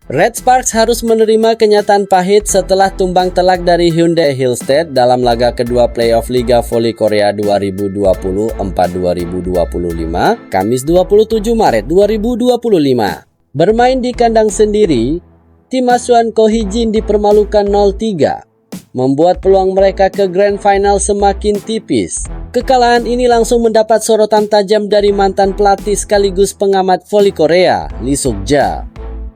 Red Sparks harus menerima kenyataan pahit setelah tumbang telak dari Hyundai Hillstead dalam laga kedua playoff Liga Voli Korea 2024-2025, Kamis 27 Maret 2025. Bermain di kandang sendiri, tim asuhan Ko Hee-jin dipermalukan 0-3, membuat peluang mereka ke Grand Final semakin tipis. Kekalahan ini langsung mendapat sorotan tajam dari mantan pelatih sekaligus pengamat voli Korea, Lee Suk-ja.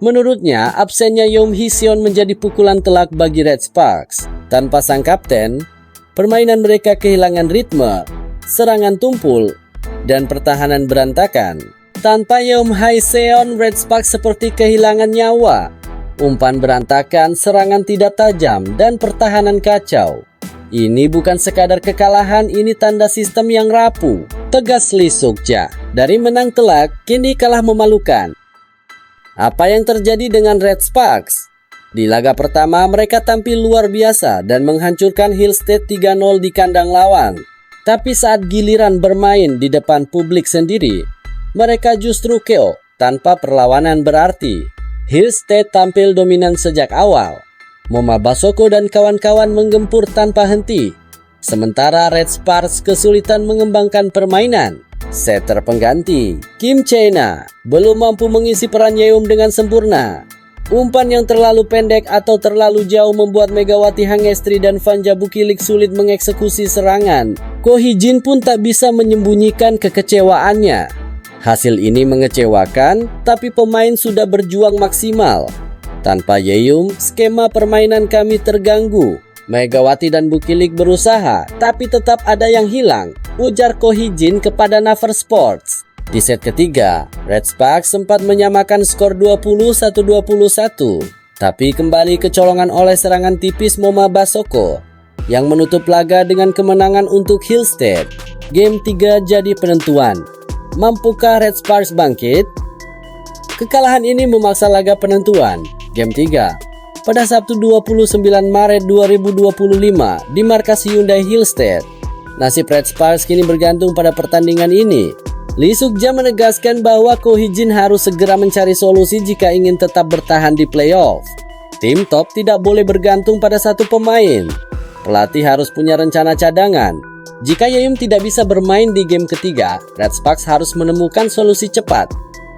Menurutnya, absennya Yoon Hee-seon menjadi pukulan telak bagi Red Sparks. Tanpa sang kapten, permainan mereka kehilangan ritme, serangan tumpul, dan pertahanan berantakan. Tanpa Yoon Hee-seon, Red Sparks seperti kehilangan nyawa. Umpan berantakan, serangan tidak tajam, dan pertahanan kacau. Ini bukan sekadar kekalahan, ini tanda sistem yang rapuh, tegas Lee Suk-ja. Dari menang telak, kini kalah memalukan. Apa yang terjadi dengan Red Sparks? Di laga pertama, mereka tampil luar biasa dan menghancurkan Hillstead 3-0 di kandang lawan. Tapi saat giliran bermain di depan publik sendiri, mereka justru KO tanpa perlawanan berarti. Hillstead tampil dominan sejak awal. Moma Basoko dan kawan-kawan menggempur tanpa henti. Sementara Red Sparks kesulitan mengembangkan permainan. Setter pengganti, Kim Chae-na, belum mampu mengisi peran Yeom dengan sempurna. Umpan yang terlalu pendek atau terlalu jauh membuat Megawati Hangestri dan Vanja Bukilik sulit mengeksekusi serangan. Ko Hee-jin pun tak bisa menyembunyikan kekecewaannya. Hasil ini mengecewakan, tapi pemain sudah berjuang maksimal. Tanpa Yeom, skema permainan kami terganggu. Megawati dan Bukilik berusaha, tapi tetap ada yang hilang, ujar Ko Hee-jin kepada Naver Sports. Di set ketiga, Red Sparks sempat menyamakan skor 21-21, tapi kembali kecolongan oleh serangan tipis Moma Basoko yang menutup laga dengan kemenangan untuk Hillstead. Game 3 jadi penentuan. Mampukah Red Sparks bangkit? Kekalahan ini memaksa laga penentuan. Game 3 pada Sabtu 29 Maret 2025 di markas Hyundai Hillstead. Nasib Red Sparks kini bergantung pada pertandingan ini. Lee Suk-ja menegaskan bahwa Ko Hee-jin harus segera mencari solusi jika ingin tetap bertahan di playoff. Tim top tidak boleh bergantung pada satu pemain. Pelatih harus punya rencana cadangan. Jika Yeom tidak bisa bermain di game ketiga, Red Sparks harus menemukan solusi cepat.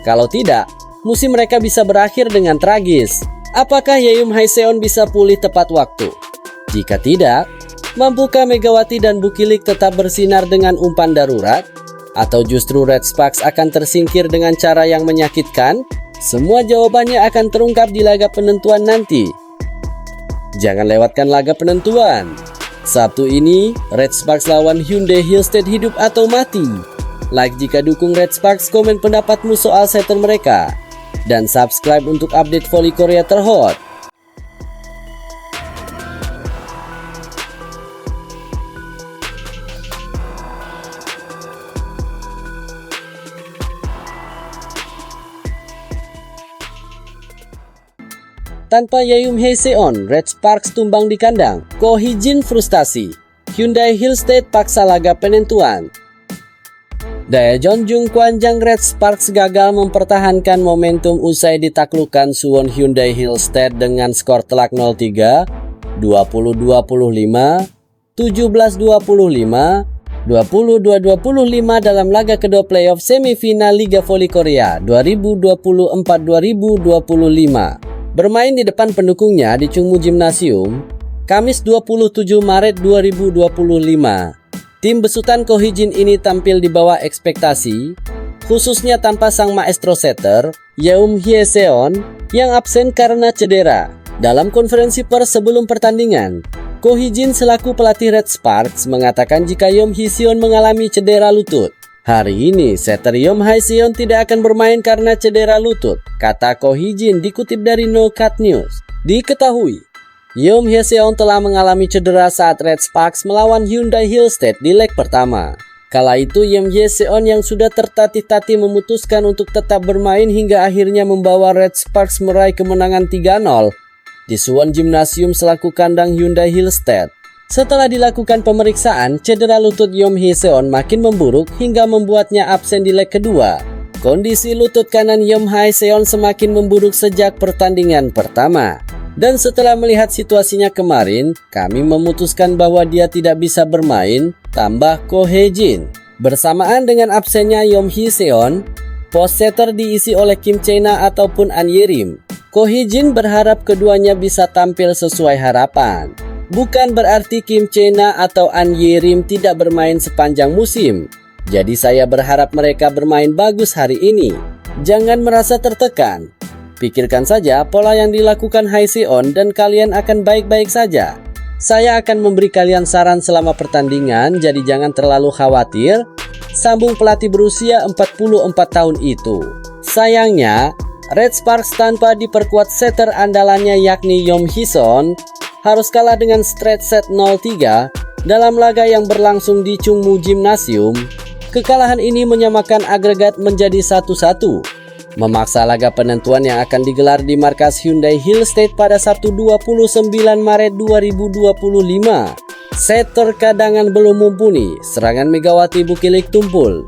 Kalau tidak, musim mereka bisa berakhir dengan tragis. Apakah Yoon Hee-seon bisa pulih tepat waktu? Jika tidak, mampukah Megawati dan Bukilik tetap bersinar dengan umpan darurat? Atau justru Red Sparks akan tersingkir dengan cara yang menyakitkan? Semua jawabannya akan terungkap di laga penentuan nanti. Jangan lewatkan laga penentuan. Sabtu ini, Red Sparks lawan Hyundai Hillstead hidup atau mati. Like jika dukung Red Sparks, komen pendapatmu soal setter mereka. Dan subscribe untuk update voli Korea terhot. Tanpa Yoon Hee-seon, Red Sparks tumbang di kandang. Ko Hee-jin frustasi. Hyundai Hillstead paksa laga penentuan. Daejeon Jungkwanjang Red Sparks gagal mempertahankan momentum usai ditaklukkan Suwon Hyundai Hillstead dengan skor telak 0-3, 20-25, 17-25, 22-25 dalam laga kedua playoff semifinal Liga Voli Korea 2024-2025. Bermain di depan pendukungnya di Chungmu Gymnasium, Kamis 27 Maret 2025. Tim besutan Ko Hee-jin ini tampil di bawah ekspektasi, khususnya tanpa sang maestro setter, Yoon Hee-seon, yang absen karena cedera. Dalam konferensi pers sebelum pertandingan, Ko Hee-jin selaku pelatih Red Sparks mengatakan jika Yoon Hee-seon mengalami cedera lutut. Hari ini, setter Yoon Hee-seon tidak akan bermain karena cedera lutut, kata Ko Hee-jin dikutip dari No Cut News. Diketahui, Yoon Hee-seon telah mengalami cedera saat Red Sparks melawan Hyundai Hillstead di leg pertama. Kala itu Yoon Hee-seon yang sudah tertatih-tatih memutuskan untuk tetap bermain hingga akhirnya membawa Red Sparks meraih kemenangan 3-0 di Suwon Gymnasium selaku kandang Hyundai Hillstead. Setelah dilakukan pemeriksaan, cedera lutut Yoon Hee-seon makin memburuk hingga membuatnya absen di leg kedua. Kondisi lutut kanan Yoon Hae-seon semakin memburuk sejak pertandingan pertama. Dan setelah melihat situasinya kemarin, kami memutuskan bahwa dia tidak bisa bermain, tambah Ko Hye-jin. Bersamaan dengan absennya Yoon Hae-seon, pos setter diisi oleh Kim Chae-na ataupun An Ye-rim. Ko Hye-jin berharap keduanya bisa tampil sesuai harapan. Bukan berarti Kim Chae-na atau An Ye-rim tidak bermain sepanjang musim. Jadi saya berharap mereka bermain bagus hari ini. Jangan merasa tertekan. Pikirkan saja pola yang dilakukan Hae-seon dan kalian akan baik-baik saja. Saya akan memberi kalian saran selama pertandingan, jadi jangan terlalu khawatir, sambung pelatih berusia 44 tahun itu. Sayangnya, Red Sparks tanpa diperkuat setter andalannya yakni Yoon Hae-seon harus kalah dengan straight set 0-3 dalam laga yang berlangsung di Chungmu Gymnasium. Kekalahan ini menyamakan agregat menjadi 1-1. Memaksa laga penentuan yang akan digelar di markas Hyundai Hill State pada Sabtu 29 Maret 2025. Setter cadangan belum mumpuni, serangan Megawati Bukilik tumpul.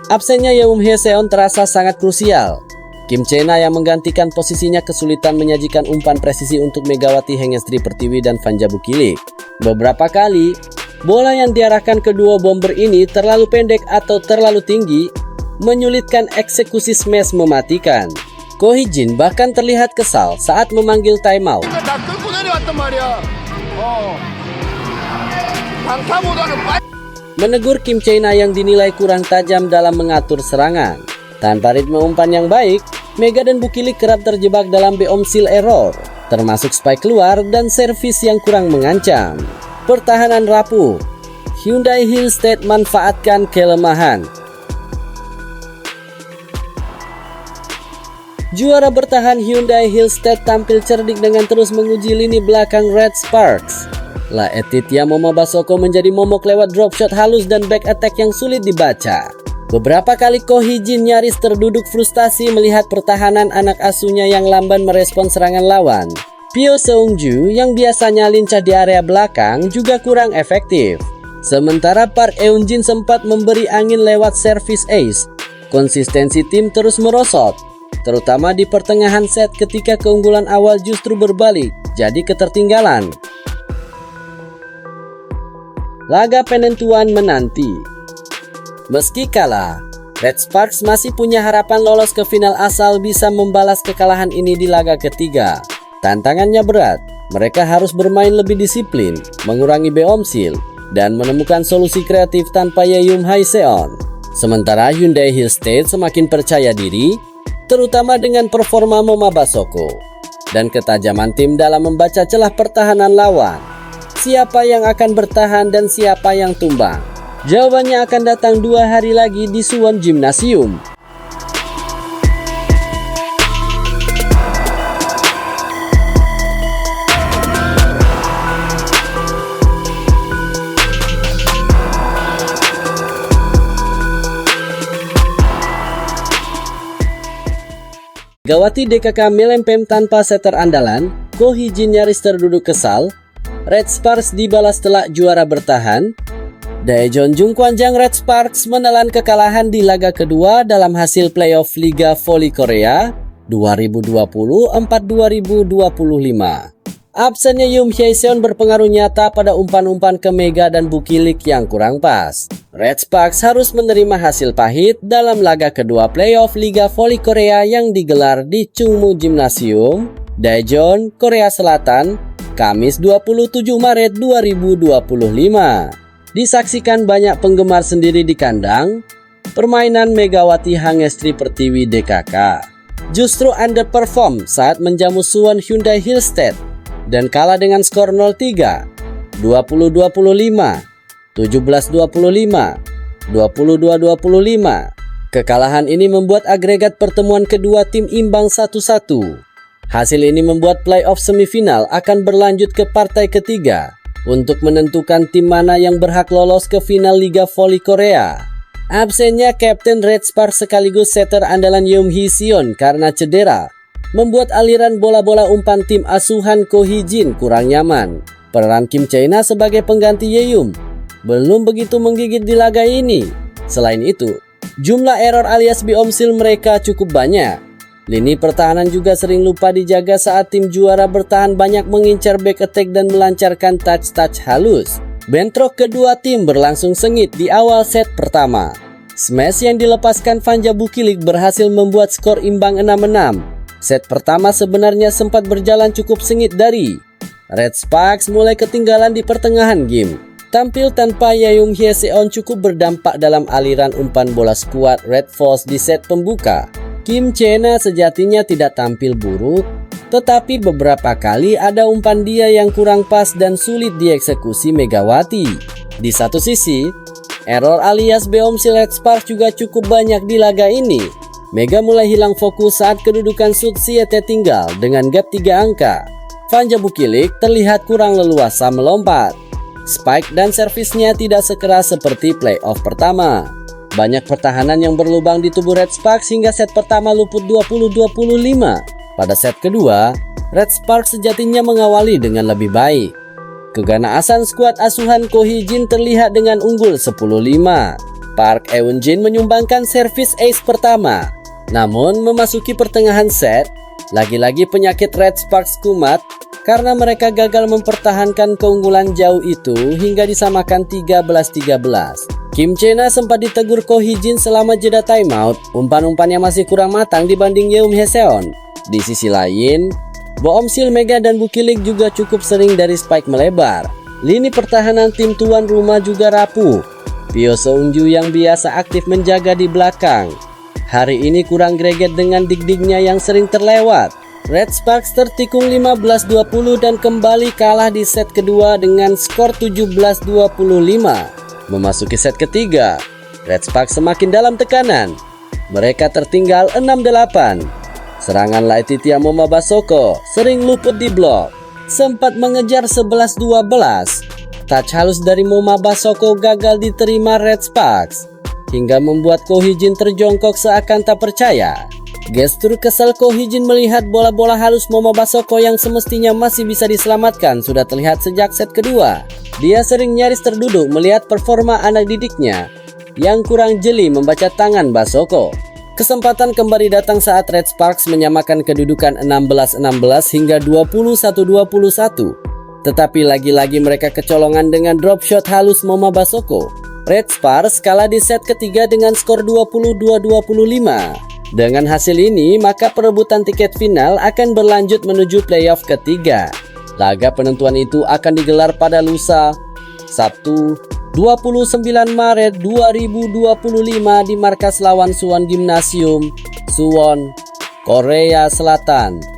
Absennya Yoon Hae-seon terasa sangat krusial. Kim Chae-na yang menggantikan posisinya kesulitan menyajikan umpan presisi untuk Megawati Hengestri Pertiwi dan Vanja Bukilik. Beberapa kali, bola yang diarahkan kedua bomber ini terlalu pendek atau terlalu tinggi, menyulitkan eksekusi smash mematikan. Ko Hye-jin bahkan terlihat kesal saat memanggil timeout. Menegur Kim Chae-na yang dinilai kurang tajam dalam mengatur serangan. Tanpa ritme umpan yang baik, Mega dan Bukilik kerap terjebak dalam beomsil error, termasuk spike keluar dan servis yang kurang mengancam. Pertahanan rapuh. Hyundai Hill State manfaatkan kelemahan. Juara bertahan Hyundai Hill State tampil cerdik dengan terus menguji lini belakang Red Sparks. La Etitya Moma Basoko menjadi momok lewat drop shot halus dan back attack yang sulit dibaca. Beberapa kali Ko Hye-jin nyaris terduduk frustasi melihat pertahanan anak asuhnya yang lamban merespon serangan lawan. Pyo Seung-ju yang biasanya lincah di area belakang juga kurang efektif. Sementara Park Eun-jin sempat memberi angin lewat service ace. Konsistensi tim terus merosot, terutama di pertengahan set ketika keunggulan awal justru berbalik jadi ketertinggalan. Laga penentuan menanti. Meski kalah, Red Sparks masih punya harapan lolos ke final asal bisa membalas kekalahan ini di laga ketiga. Tantangannya berat, mereka harus bermain lebih disiplin, mengurangi beomsil, dan menemukan solusi kreatif tanpa Yoon Hae-seon. Sementara Hyundai Hill State semakin percaya diri, terutama dengan performa Moma Basoko dan ketajaman tim dalam membaca celah pertahanan lawan. Siapa yang akan bertahan dan siapa yang tumbang? Jawabannya akan datang 2 hari lagi di Suwon Gymnasium. Megawati DKK melempem tanpa setter andalan, Ko Hye-jin nyaris terduduk kesal, Red Sparks dibalas telak juara bertahan, Daejeon Jungkwanjang Red Sparks menelan kekalahan di laga kedua dalam hasil playoff Liga Voli Korea 2020-2025. Absennya Yoon Hae-seon berpengaruh nyata pada umpan-umpan ke Mega dan Bukilik yang kurang pas. Red Sparks harus menerima hasil pahit dalam laga kedua playoff Liga Voli Korea yang digelar di Chungmu Gymnasium, Daejeon, Korea Selatan, Kamis 27 Maret 2025. Disaksikan banyak penggemar sendiri di kandang, permainan Megawati Hangestri Pertiwi DKK justru underperform saat menjamu Suwon Hyundai Hill State dan kalah dengan skor 0-3, 20-25, 17-25, 22-25. Kekalahan ini membuat agregat pertemuan kedua tim imbang 1-1. Hasil ini membuat playoff semifinal akan berlanjut ke partai ketiga untuk menentukan tim mana yang berhak lolos ke final Liga Voli Korea. Absennya Kapten Red Sparks sekaligus setter andalan Yoon Hae-seon karena cedera membuat aliran bola-bola umpan tim asuhan Ko Hye-jin kurang nyaman. Peran Kim Chae-na sebagai pengganti Yeum belum begitu menggigit di laga ini. Selain itu, Jumlah error alias biomsil mereka cukup banyak. Lini pertahanan juga sering lupa dijaga saat tim juara bertahan banyak mengincar back attack dan melancarkan touch-touch halus. Bentrok kedua tim berlangsung sengit di awal set pertama. Smash yang dilepaskan Vanja Bukilik berhasil membuat skor imbang 6-6. Set pertama sebenarnya sempat berjalan cukup sengit dari Red Sparks mulai ketinggalan di pertengahan game. Tampil tanpa Yayum Hyeseon cukup berdampak dalam aliran umpan bola skuad Red Force di set pembuka. Kim Chena sejatinya tidak tampil buruk, tetapi beberapa kali ada umpan dia yang kurang pas dan sulit dieksekusi Megawati. Di satu sisi, error alias beomsil Red Sparks juga cukup banyak di laga ini. Mega mulai hilang fokus saat kedudukan Sud Siete tinggal dengan gap 3 angka. Vanja Bukilik terlihat kurang leluasa melompat. Spike dan servisnya tidak sekeras seperti playoff pertama. Banyak pertahanan yang berlubang di tubuh Red Sparks hingga set pertama luput 20-25. Pada set kedua, Red Sparks sejatinya mengawali dengan lebih baik. Keganaasan skuad asuhan Ko Hee-jin terlihat dengan unggul 10-5. Park Eun-jin menyumbangkan servis ace pertama. Namun memasuki pertengahan set, lagi-lagi penyakit Red Sparks kumat karena mereka gagal mempertahankan keunggulan jauh itu hingga disamakan 13-13. Kim Chena sempat ditegur Ko Hee-jin selama jeda timeout. Umpan-umpannya masih kurang matang dibanding Yeum Hyeseon. Di sisi lain, Boomsil Mega dan Bukilik juga cukup sering dari spike melebar. Lini pertahanan tim tuan rumah juga rapuh. Pyo Seunju yang biasa aktif menjaga di belakang, hari ini kurang greget dengan dig-dignya yang sering terlewat. Red Sparks tertikung 15-20 dan kembali kalah di set kedua dengan skor 17-25. Memasuki set ketiga, Red Sparks semakin dalam tekanan. Mereka tertinggal 6-8. Serangan Laetitia Moma Basoko sering luput di blok, sempat mengejar 11-12. Touch halus dari Moma Basoko gagal diterima Red Sparks, hingga membuat Ko Hee-jin terjongkok seakan tak percaya. Gestur kesal Ko Hee-jin melihat bola-bola halus Moma Basoko yang semestinya masih bisa diselamatkan sudah terlihat sejak set kedua. Dia sering nyaris terduduk melihat performa anak didiknya yang kurang jeli membaca tangan Basoko. Kesempatan kembali datang saat Red Sparks menyamakan kedudukan 16-16 hingga 21-21. Tetapi lagi-lagi mereka kecolongan dengan drop shot halus Moma Basoko. Red Sparks kalah di set ketiga dengan skor 22-25. Dengan hasil ini, maka perebutan tiket final akan berlanjut menuju playoff ketiga. Laga penentuan itu akan digelar pada lusa, Sabtu, 29 Maret 2025 di markas lawan Suwon Gymnasium, Suwon, Korea Selatan.